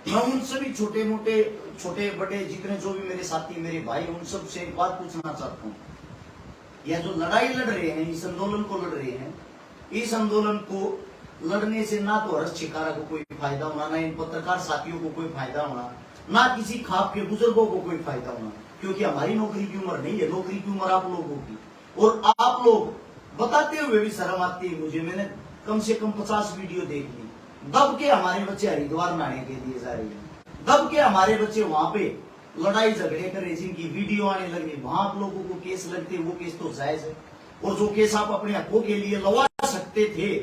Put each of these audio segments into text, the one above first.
मैं उन सभी छोटे मोटे छोटे बड़े जितने जो भी मेरे साथी मेरे भाई उन सब से एक बात पूछना चाहता हूँ। यह जो लड़ाई लड़ रहे हैं, इस आंदोलन को लड़ रहे हैं, इस आंदोलन को लड़ने से ना तो हर्ष छिकारा को कोई फायदा होना, ना इन पत्रकार साथियों को कोई फायदा होना, ना किसी खाप के बुजुर्गों को कोई फायदा होना, क्योंकि हमारी नौकरी की उम्र नहीं है, नौकरी की उम्र आप लोगों की। और आप लोग बताते हुए भी शर्म आती है मुझे। मैंने कम से कम 50 वीडियो देख ली। दब के हमारे बच्चे हरिद्वार नहाने के लिए जा रहे हैं, दब के हमारे बच्चे वहां पे लड़ाई झगड़े कर रहे, जिनकी वीडियो आने लगी, वहां आप लोगों को केस लगते, वो केस तो जायज है। और जो केस आप अपने हकों के लिए लड़वा सकते थे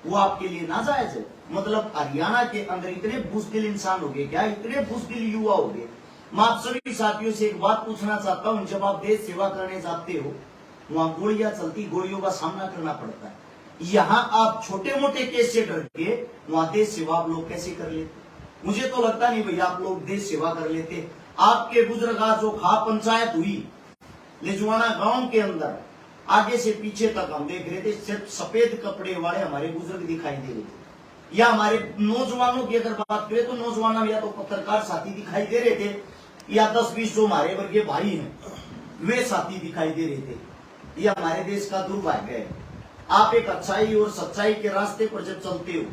वो आपके लिए नाजायज है। मतलब हरियाणा के अंदर इतने बुजदिल इंसान हो गए क्या, इतने बुजदिल युवा हो गए। मैं आप सभी साथियों से एक बात पूछना चाहता हूं, जब आप देश सेवा करने जाते हो वहां गोलियां चलती, गोलियों का सामना करना पड़ता है। यहाँ आप छोटे मोटे केस से डर के वहां देश सेवा आप लोग कैसे कर लेते? मुझे तो लगता नहीं भैया आप लोग देश सेवा कर लेते। आपके बुजुर्ग जो खाप पंचायत हुई लिजवाना गांव के अंदर, आगे से पीछे तक हम देख रहे थे, सिर्फ सफेद कपड़े वाले हमारे बुजुर्ग दिखाई दे रहे थे। या हमारे नौजवानों की अगर बात करें तो नौजवान या तो पत्रकार साथी दिखाई दे रहे थे, या 10-20 जो हमारे वर्गीय भाई हैं वे साथी दिखाई दे रहे थे। यह हमारे देश का दुर्भाग्य है। आप एक अच्छाई और सच्चाई के रास्ते पर जब चलते हो,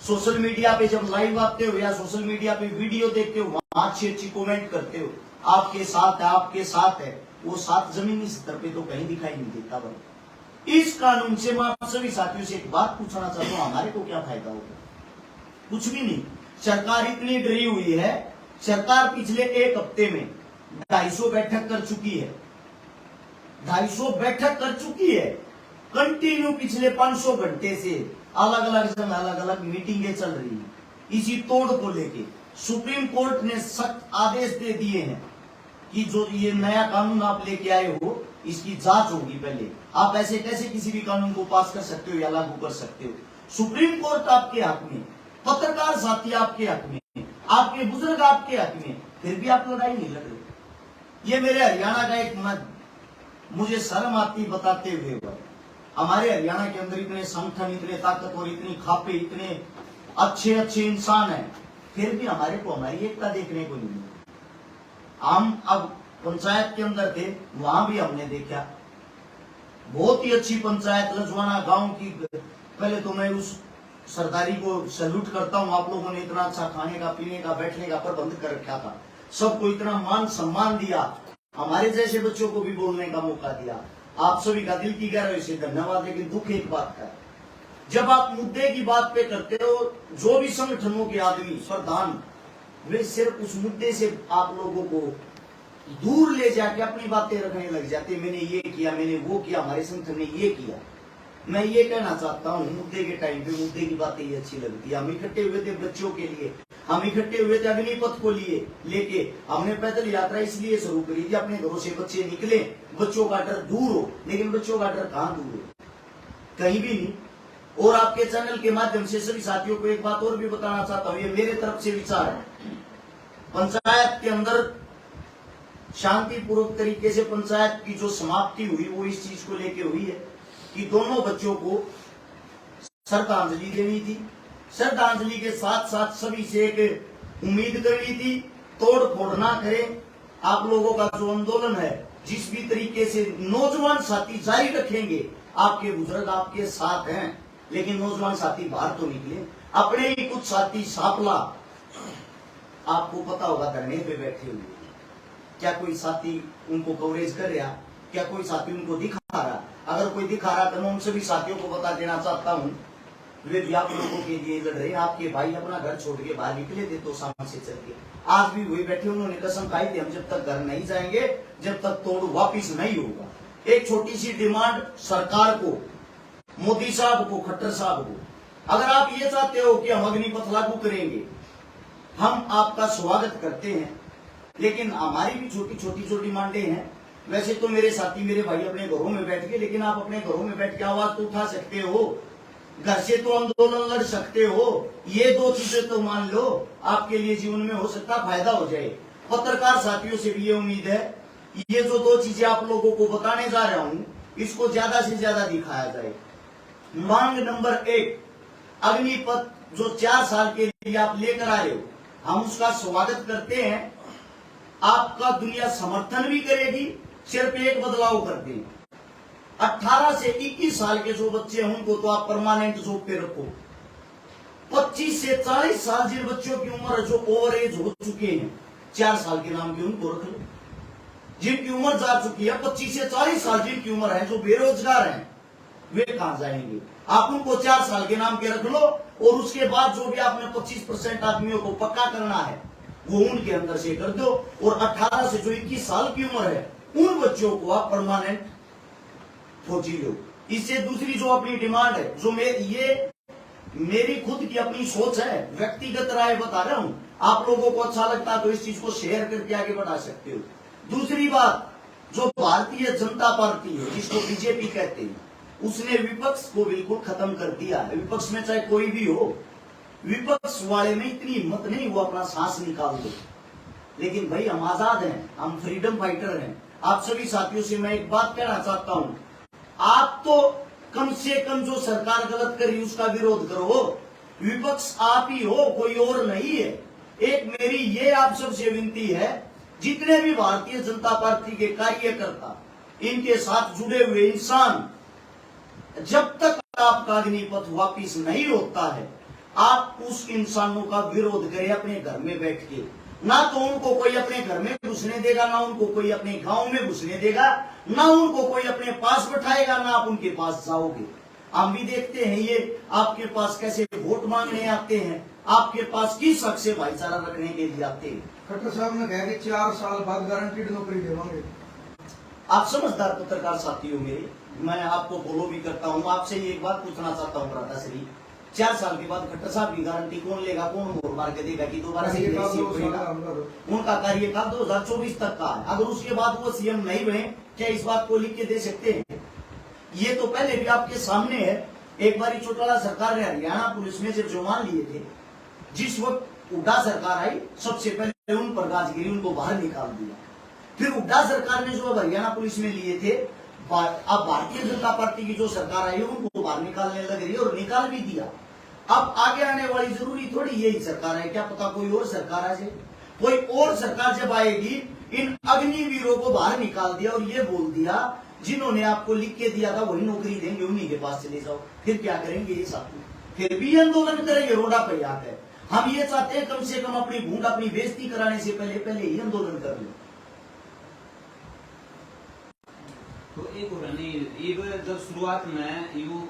सोशल मीडिया पे जब लाइव आते हो या सोशल मीडिया पे वीडियो देखते हो, वहां अच्छी अच्छी कमेंट करते हो, आपके साथ है आपके साथ है, वो साथ जमीनी स्तर पे तो कहीं दिखाई नहीं देता। इस कानून से मैं आप सभी साथियों से एक बात पूछना चाहता हूँ, हमारे को क्या फायदा होगा? कुछ भी नहीं। सरकार इतनी डरी हुई है, सरकार पिछले एक हफ्ते में 250 बैठक कर चुकी है, 250 बैठक कर चुकी है कंटिन्यू। पिछले 500 घंटे से अलग अलग जगह अलग अलग मीटिंगें चल रही है इसी तोड़ को लेके। सुप्रीम कोर्ट ने सख्त आदेश दे दिए हैं कि जो ये नया कानून आप लेके आए हो इसकी जांच होगी पहले। आप ऐसे कैसे किसी भी कानून को पास कर सकते हो या लागू कर सकते हो? सुप्रीम कोर्ट आपके हक में, पत्रकार साथी आपके हक में, आपके बुजुर्ग आपके हक में, फिर भी आप लड़ाई नहीं लड़ रहे। ये मेरे हरियाणा का एक मुझे शर्म आती बताते हुए। हमारे हरियाणा के अंदर इतने संगठन, इतने ताकतवर, इतनी खापे, इतने अच्छे अच्छे इंसान हैं, फिर भी हमारे को हमारी एकता देखने को नहीं मिली। हम अब पंचायत के अंदर थे, वहां भी हमने देखा बहुत ही अच्छी पंचायत लजवाना गांव की। पहले तो मैं उस सरदारी को सैल्यूट करता हूं, आप लोगों ने इतना अच्छा खाने का पीने का बैठने का प्रबंध कर रखा था, सबको इतना मान सम्मान दिया, हमारे जैसे बच्चों को भी बोलने का मौका दिया। आप सभी का दिल की गहराई से धन्यवाद। लेकिन दुख एक बात का, जब आप मुद्दे की बात पे करते हो, जो भी संगठनों के आदमी प्रधान, वे सिर्फ उस मुद्दे से आप लोगों को दूर ले जाके अपनी बातें रखने लग जाते। मैंने ये किया, मैंने वो किया, हमारे संगठन ने ये किया। मैं ये कहना चाहता हूँ, मुद्दे के टाइम पे मुद्दे की बातें ये अच्छी लगती है। हम इकट्ठे हुए थे बच्चों के लिए, हम इकट्ठे हुए थे अग्निपथ को लेके। हमने पैदल यात्रा इसलिए शुरू करी थी, अपने घरों से बच्चे निकले, बच्चों का डर दूर हो। लेकिन बच्चों का डर कहाँ दूर हो? कहीं भी नहीं। और आपके चैनल के माध्यम से सभी साथियों को एक बात और भी बताना चाहता हूँ, ये मेरे तरफ से विचार है। पंचायत के अंदर शांतिपूर्वक तरीके से पंचायत की जो समाप्ति हुई वो इस चीज को लेके हुई है कि दोनों बच्चों को श्रद्धांजलि देनी थी। श्रद्धांजलि के साथ साथ सभी से एक उम्मीद करनी थी, तोड़ फोड़ ना करें। आप लोगों का जो आंदोलन है, जिस भी तरीके से नौजवान साथी जारी रखेंगे, आपके बुजुर्ग आपके साथ हैं, लेकिन नौजवान साथी बाहर तो निकले। अपने ही कुछ साथी सापला, आपको पता होगा, धरने पे बैठे हुए, क्या कोई साथी उनको कवरेज कर रहा? क्या कोई साथी उनको दिखा रहा? अगर कोई दिखा रहा तो मैं उन सभी साथियों को बता देना चाहता हूँ, वे भी आप लोगों के लिए लड़ रहे। आपके भाई अपना घर छोड़ के बाहर निकले थे तो सामने से चल के, आज भी वही बैठे, उन्होंने कसम खाई थी हम जब तक घर नहीं जाएंगे, जब तक तोड़ वापिस नहीं होगा। एक छोटी सी डिमांड सरकार को, मोदी साहब को, खट्टर साहब को, अगर आप ये चाहते हो कि हम अग्निपथ लागू करेंगे, हम आपका स्वागत करते हैं, लेकिन हमारी भी छोटी छोटी जो डिमांडें हैं। वैसे तो मेरे साथी मेरे भाई अपने घरों में बैठ के, लेकिन आप अपने घरों में बैठ के आवाज तो उठा सकते हो, घर से तो आंदोलन लड़ सकते हो। ये दो चीजें तो मान लो, आपके लिए जीवन में हो सकता फायदा हो जाए। पत्रकार साथियों से भी ये उम्मीद है, ये जो दो चीजें आप लोगों को बताने जा रहा हूं, इसको ज्यादा से ज्यादा दिखाया जाए। मांग नंबर 1, अग्निपथ जो 4 साल के लिए आप लेकर आ रहे हो, हम उसका स्वागत करते हैं। आपका दुनिया समर्थन भी करेगी, सिर्फ एक बदलाव करते हैं, 18 से 21 साल के जो बच्चे हैं उनको तो आप परमानेंट जॉब पे रखो। 25 से 40 साल जिन बच्चों की उम्र जो ओवर एज हो चुके हैं, 4 साल के नाम के उनको रख लो। जिनकी उम्र जा चुकी है 25 से 40 साल जिनकी उम्र है, जो बेरोजगार हैं, वे कहां जाएंगे? आप उनको 4 साल के नाम के रख लो और उसके बाद जो भी आपने 25% आदमियों को पक्का करना है वो उनके अंदर से कर दो, और 18 से जो 21 साल की उम्र है उन बच्चों को आप परमानेंट फौजी लो। इससे दूसरी जो अपनी डिमांड है, जो ये मेरी खुद की अपनी सोच है, व्यक्तिगत राय बता रहा हूं, आप लोगों को अच्छा लगता है तो इस चीज को शेयर करके आगे बढ़ा सकते हो। दूसरी बात, जो भारतीय जनता पार्टी है जिसको बीजेपी कहते हैं, उसने विपक्ष को बिल्कुल खत्म कर दिया है। विपक्ष में चाहे कोई भी हो, विपक्ष वाले में इतनी हिम्मत नहीं वो अपना सांस निकाल दो। लेकिन भाई हम आजाद हैं, हम फ्रीडम फाइटर हैं। आप सभी साथियों से मैं एक बात कहना चाहता हूं, आप तो कम से कम जो सरकार गलत कर रही उसका विरोध करो। विपक्ष आप ही हो, कोई और नहीं है। एक मेरी ये आप सबसे विनती है, जितने भी भारतीय जनता पार्टी के कार्यकर्ता, इनके साथ जुड़े हुए इंसान, जब तक आपका अग्निपथ वापिस नहीं होता है, आप उस इंसानों का विरोध करें अपने घर में बैठ के। ना तो उनको कोई अपने घर में घुसने देगा, ना उनको कोई अपने गांव में घुसने देगा, ना उनको कोई अपने पास बैठाएगा, ना आप उनके पास जाओगे। हम भी देखते हैं ये आपके पास कैसे वोट मांगने आते हैं, आपके पास किस हक से भाईचारा रखने के लिए आते हैं। खट्टर साहब ने कहा कि 4 साल बाद गारंटीड नौकरी देवांगे। आप समझदार पत्रकार साथियों मेरे, मैं आपको फॉलो भी करता हूँ। आपसे एक बात पूछना चाहता हूँ भ्राता श्री, 4 साल के बाद खट्टर साहब की गारंटी कौन लेगा? कौन वोट मार के देगा कि दोबारा से उनका कार्यकाल 2024 तक का है। अगर उसके बाद वो सीएम नहीं बने, क्या इस बात को लिख के दे सकते हैं? ये तो पहले भी आपके सामने है। एक बार चौटाला सरकार ने हरियाणा पुलिस में जब जवान लिए थे, जिस वक्त हुड्डा सरकार आई, सबसे पहले उन पर गाज गिरी, उनको बाहर निकाल दिया। फिर हुड्डा सरकार ने जो अब हरियाणा पुलिस में लिए थे, अब भारतीय जनता पार्टी की जो सरकार आई उनको बाहर निकालने लग रही है, और निकाल भी दिया। अब आगे आने वाली जरूरी थोड़ी यही सरकार है, क्या पता कोई और सरकार आ जाए। कोई और सरकार जब आएगी, इन अग्निवीरों को बाहर निकाल दिया और ये बोल दिया जिन्होंने आपको लिख के दिया था वही नौकरी देंगे, उन्हीं के पास चले जाओ। फिर क्या करेंगे ये साथी? फिर भी आंदोलन करेंगे, रोडा पर आकर। हम ये चाहते हैं कम से कम अपनी भूख, अपनी बेइज्जती कराने से पहले ही आंदोलन कर लो। तो एक हो नहीं, जब शुरुआत में यू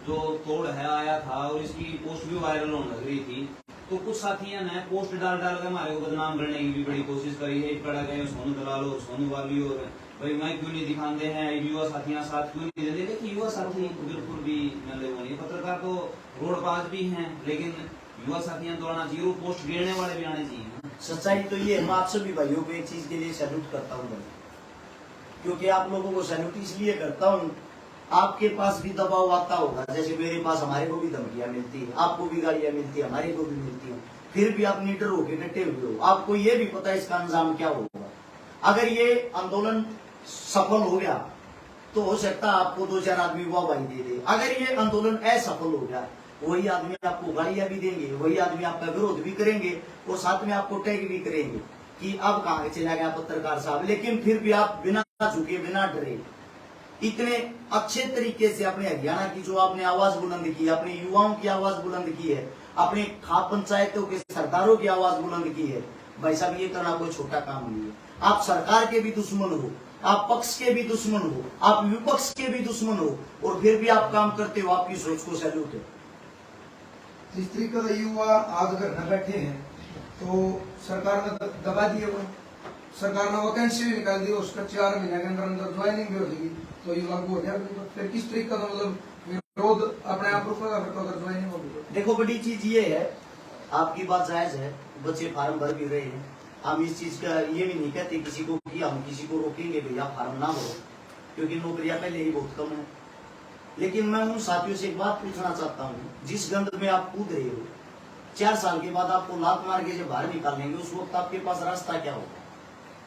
जो तोड़ है आया था और इसकी पोस्ट भी वायरल होने लग रही थी, तो कुछ साथियों ने पोस्ट डाल के हमारे को बदनाम करने की भी बड़ी कोशिश करी है। पड़ा गए सोनू दलाल और सोनू वाली, और भाई मैं क्यों नहीं दिखाते हैं, युवा साथियां साथ क्यों नहीं देते। देखिए युवा साथी बिल्कुल भी मतलब नहीं, पत्रकार तो रोडबाज भी हैं, लेकिन युवा साथियां तो आना चाहिए, पोस्ट गिरने वाले भी आने चाहिए। सच्चाई तो ये, मैं आप सभी भाइयों को एक चीज के लिए सैल्यूट करता हूँ, क्योंकि आप लोगों को सैल्यूट इसलिए करता हूँ, आपके पास भी दबाव आता होगा, जैसे मेरे पास, हमारे को भी धमकियां मिलती है, आपको भी गालियां मिलती है, हमारे को भी मिलती है, फिर भी आप निडर होकर डटे हुए हो। आपको ये भी पता है इसका अंजाम क्या होगा। अगर ये आंदोलन सफल हो गया तो हो सकता है आपको 2-4 आदमी वाहवाही दे दे। अगर ये आंदोलन असफल हो गया, वही आदमी आपको गालियां भी देंगे, वही आदमी आपका विरोध भी करेंगे, और साथ में आपको टैग भी करेंगे कि अब कहाँ चला गया पत्रकार साहब। लेकिन फिर भी आप बिना झुके, बिना डरे, इतने अच्छे तरीके से अपने हरियाणा की जो आपने आवाज बुलंद की, अपने युवाओं की आवाज बुलंद की है, अपने खाप पंचायतों के सरदारों की आवाज बुलंद की है। भाई साहब ये करना कोई छोटा काम नहीं है। आप सरकार के भी दुश्मन हो, आप पक्ष के भी दुश्मन हो, आप विपक्ष के भी दुश्मन हो, और फिर भी आप काम करते हो, आपकी सोच को सैल्यूट है। जिस तरीके से युवा आज घर न बैठे हैं, तो सरकार ने दबा दिया, सरकार ने वैकेंसी भी निकाल दी, उसका 4 महीने के अंदर अंदर ज्वाइनिंग भी हो जाएगी, तो ये लागू हो जाएगा। फिर किस तरीके का मतलब विरोध अपने आप रुकेगा अगर ज्वाइनिंग होगी? देखो बड़ी चीज ये है, आपकी बात जायज है, बच्चे फार्म भर भी रहे हैं। हम इस चीज का ये भी नहीं कहते किसी को कि हम किसी को रोकेंगे भैया फार्म ना भरो, क्योंकि नौकरियां पहले ही बहुत कम है। लेकिन मैं उन साथियों से एक बात पूछना चाहता हूँ, जिस गंद में आप कूद रहे हो, 4 साल के बाद आपको लात मार के जब बाहर निकालेंगे, उस वक्त आपके पास रास्ता क्या होगा?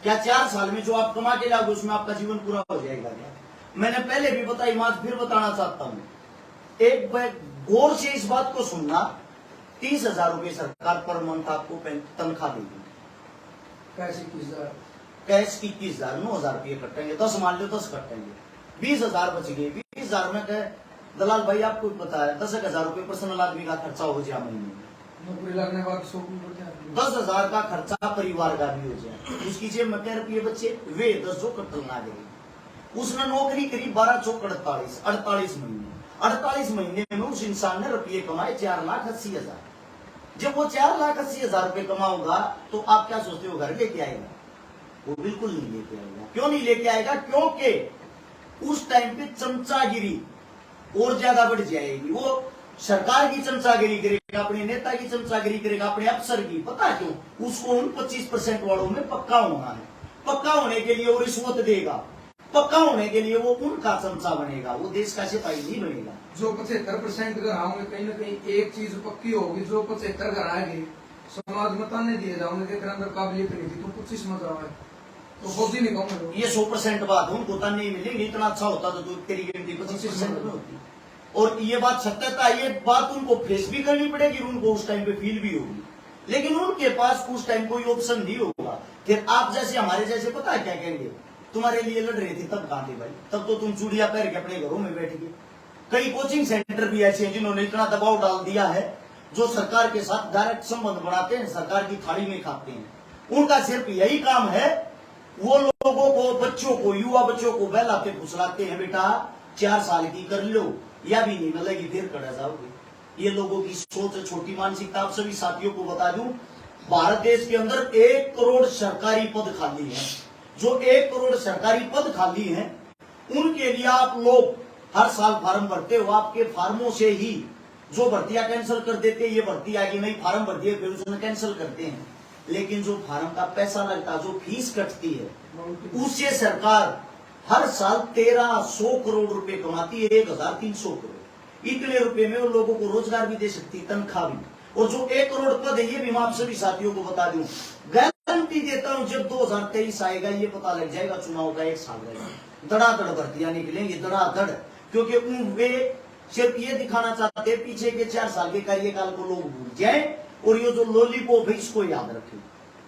क्या 4 साल में जो आप कमा के लाओगे उसमें आपका जीवन पूरा हो जाएगा क्या? मैंने पहले भी बताई, आज फिर बताना चाहता हूँ। एक गौर से इस बात को सुनना, 30,000 रुपये सरकार पर मंथ आपको तनख्वाह देगी। कैसे 21,000? कैश 21,000, 9,000 रुपये कटेंगे, 10 मान लो 10 कटेंगे, 20,000 बच गए। 20,000 में कहे दलाल भाई आपको पता है 10,000 रुपये पर्सनल आदमी का खर्चा हो जाए महीने में, नौकरी लगने के बाद 10,000 का खर्चा परिवार का भी हो जाए। उसकी जेब में क्या रुपये बच्चे वे 10 जो कटल ना गए। उसने नौकरी करी 12 चौक 48 महीने, 48 महीने में उस इंसान ने रुपये कमाए 4,80,000। जब वो 4,80,000 रुपये कमाओगा तो आप क्या सोचते हो घर लेके आएगा? वो बिल्कुल नहीं लेके आएगा। क्यों नहीं लेके आएगा? क्योंकि उस टाइम पे चमचागिरी और ज्यादा बढ़ जाएगी। वो सरकार की चमचागिरी करेगा, अपने नेता की चमचागिरी करेगा, अपने अफसर की। पता क्यों? उसको उन 25% वालों में पक्का होना है। पक्का होने के लिए वो रिश्वत देगा, पक्का होने के लिए वो उनका चमचा बनेगा, वो देश का सिपाही नहीं बनेगा। जो 75% घर होंगे कहीं न कहीं एक चीज पक्की होगी, जो 75 घर आएंगे समाज में ताने दिए जाओगे कि अंदर काबिलियत नहीं थी तो 25 मत रहा है तो फौजी नहीं कहूंगा। ये 100% बात है, उनको ताने नहीं मिलेंगे। इतना अच्छा होता तो तेरी गिनती 25% में होती। और ये बात सत्यता, ये बात उनको फेस भी करनी पड़ेगी, उनको उस टाइम पे फील भी होगी, लेकिन उनके पास उस टाइम कोई ऑप्शन नहीं होगा। फिर आप जैसे हमारे जैसे पता है क्या कहेंगे? तुम्हारे लिए लड़ रहे थे तब कहां थे भाई? तब तो तुम चूड़िया पहन के अपने घरों में बैठ गए। कई कोचिंग सेंटर भी ऐसे हैं जिन्होंने इतना दबाव डाल दिया है, जो सरकार के साथ डायरेक्ट संबंध बनाते हैं, सरकार की थाली में खाते हैं। उनका सिर्फ यही काम है, वो लोगों को, बच्चों को, युवा बच्चों को बहलाते फुसलाते हैं, बेटा 4 साल की कर लो, या भी नहीं मिलेगी फिर कड़ा जाओगे। ये लोगों की सोच छोटी मानसिकता। आप सभी साथियों को बता दूं, भारत देश के अंदर 1 करोड़ सरकारी पद खाली है। जो 1 करोड़ सरकारी पद खाली हैं, उनके लिए आप लोग हर साल फार्म भरते हो। आपके फार्मों से ही जो भर्तियां कैंसिल कर देते हैं, ये भर्ती आगे नहीं, फार्म भर दिए फिर उसने कैंसिल करते हैं। लेकिन जो फार्म का पैसा लगता, जो फीस कटती है, उससे सरकार हर साल 1,300 करोड़ रुपए कमाती है। 1,300 करोड़, इतने रुपए में उन लोगों को रोजगार भी दे सकती है, तनख्वाह भी। और जो 1 करोड़ पद है, ये भी मैं आप सभी साथियों को बता दूं, गारंटी देता हूं जब 2023 आएगा, ये पता लग जाएगा चुनाव का 1 साल रहेगा, धड़ाधड़ भर्तियां निकलेंगी, धड़ाधड़। क्योंकि वे सिर्फ ये दिखाना चाहते हैं पीछे के 4 साल के कार्यकाल को लोग भूल जाए और ये जो लॉलीपॉप है इसको याद रखें।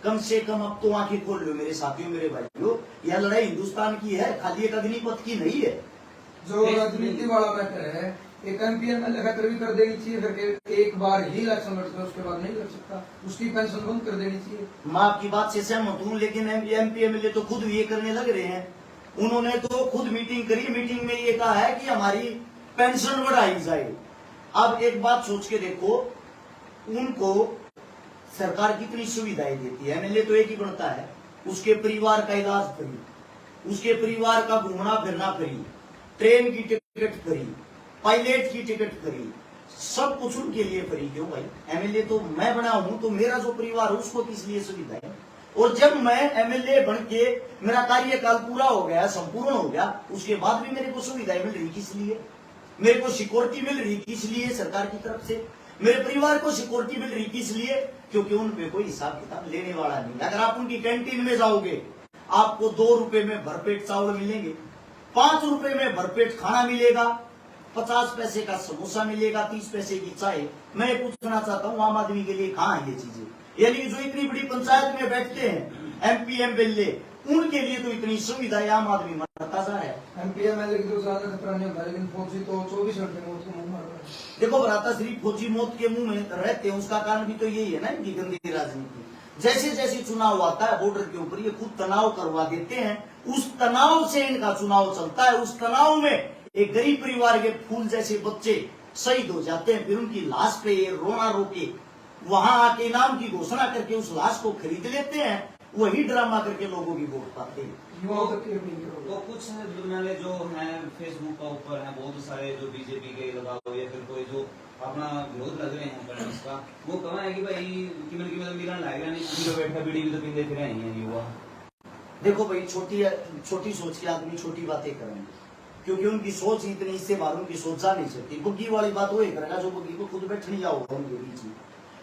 कम से कम अब तो आंखें खोल लो मेरे साथियों, मेरे भाइयों, यह लड़ाई हिंदुस्तान की है, खाली एक अग्निपथ की नहीं है। जो राजनीति वाला मैटर है, एक एमपीएम में लगातार भी कर देनी चाहिए, फिर एक बार ही इलेक्शन लड़ता है, उसके बाद नहीं लड़ सकता, उसकी पेंशन बंद कर देनी चाहिए। मैं आपकी बात से सहमत हूँ, लेकिन एमपीएमएलए तो खुद ये करने लग रहे हैं। उन्होंने तो खुद मीटिंग करी, मीटिंग में ये कहा है कि हमारी पेंशन बढ़ाई जाए। अब एक बात सोच के देखो, उनको सरकार कितनी सुविधाएं देती है। एमएलए तो एक ही बनता है, उसके परिवार का इलाज फ्री, उसके परिवार का घूमना फिरना फ्री, ट्रेन की टिकट फ्री, पायलट की टिकट फ्री, सब कुछ उनके लिए फ्री। क्यों भाई? एमएलए तो मैं बना हूं, तो मेरा जो परिवार है उसको किस लिए सुविधा है? और जब मैं एमएलए बन के मेरा कार्यकाल पूरा हो गया, संपूर्ण हो गया, उसके बाद भी मेरे को सुविधाएं मिल रही किस लिए? मेरे को सिक्योरिटी मिल रही किस लिए? सरकार की तरफ से। मेरे परिवार को सिक्योरिटी मिल रही किस लिए? क्योंकि उन पे कोई हिसाब किताब लेने वाला नहीं। अगर आप उनकी कैंटीन में जाओगे, आपको 2 रुपए में भरपेट चावल मिलेंगे, 5 रुपए में भरपेट खाना मिलेगा, 50 पैसे का समोसा मिलेगा, 30 पैसे की चाय। मैं पूछना चाहता हूँ, आम आदमी के लिए कहाँ है ये चीजें? यानी जो इतनी बड़ी पंचायत में बैठते हैं एमपीएमएलए, उनके लिए तो इतनी सुविधाएं आम आदमी मरता जा रहा है। एमपीएमएलए की तो ज्यादा खतरा नहीं होता, लेकिन फौजी तो 24 घंटे मौत के मुंह मार रहा है। देखो भ्राता श्री, फौजी मौत के मुंह में रहते हैं, उसका कारण भी तो यही है ना, इनकी गंदी राजनीति। जैसे जैसे चुनाव आता है बॉर्डर के ऊपर, ये खुद तनाव करवा देते हैं, उस तनाव से इनका चुनाव चलता है। उस तनाव में एक गरीब परिवार के फूल जैसे बच्चे शहीद हो जाते हैं, फिर उनकी लाश पे ये रोना रोके वहां आके इनाम की घोषणा करके उस लाश को खरीद लेते हैं, वही ड्रामा करके लोगों की वोट पाते हैं। युवाओं तक की अपील करो। तो कुछ मैंने जो है फेसबुक का ऊपर है बहुत सारे जो बीजेपी के लगाओ या फिर कोई जो अपना विरोध लग रहे हैं पेरेंट्स का, वो कहा है कि भाई कि मतलब मिलन लाएगा नहीं, बैठा बीड़ी भी तो पीते फिर हैं युवा। देखो भाई, छोटी सोच के आदमी छोटी बातें करेंगे, क्योंकि उनकी सोच इतनी, इससे बाहर उनकी सोच जा नहीं सकती। बुग्गी वाली बात वो करेगा जो बुग्गी को खुद बैठ नहीं जाओगे उनके बीच में।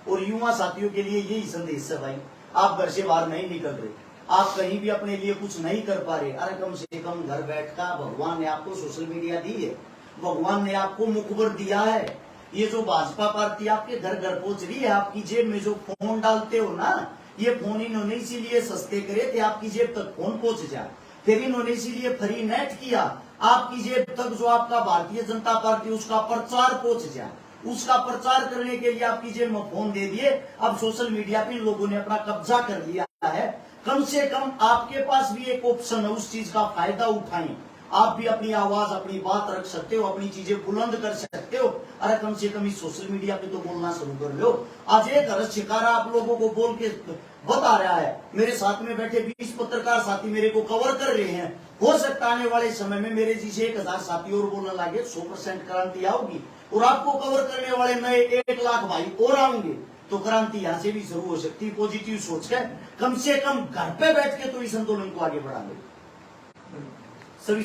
और युवा साथियों के लिए यही संदेश है भाई, आप घर से बाहर नहीं निकल रहे, आप कहीं भी अपने लिए कुछ नहीं कर पा रहे, अरे कम से कम घर बैठकर भगवान ने आपको सोशल मीडिया दी है, भगवान ने आपको मुखबर दिया है, ये जो भाजपा पार्टी आपके घर घर पहुंच रही है, आपकी जेब में जो फोन डालते हो ना, ये फोन इन्होंने इसीलिए सस्ते करे थे आपकी जेब तक फोन पहुंच जाए। फिर इन्होंने इसीलिए फ्री नेट किया, आपकी जेब तक जो आपका भारतीय जनता पार्टी उसका प्रचार पहुंच जाए। उसका प्रचार करने के लिए आपकी जेब में फोन दे दिए। अब सोशल मीडिया पे इन लोगों ने अपना कब्जा कर लिया है। कम से कम आपके पास भी एक ऑप्शन है, उस चीज का फायदा उठाएं। आप भी अपनी आवाज, अपनी बात रख सकते हो, अपनी चीजें बुलंद कर सकते हो। अरे कम से कम इस सोशल मीडिया पे तो बोलना शुरू कर लो। आज एक हर्ष शिकारा आप लोगों को बोल के बता रहा है, मेरे साथ में बैठे 20 पत्रकार साथी मेरे को कवर कर रहे हैं। हो सकता आने वाले समय में मेरे जैसे 1000 साथी और बोलने लगे, 100% क्रांति आओगी और आपको कवर करने वाले नए 1 लाख भाई और आएंगे। तो क्रांति यहाँ से भी शुरू हो सकती है। पॉजिटिव सोच है, कम से कम घर पे बैठ के तो इस आंदोलन को आगे बढ़ा लो सभी।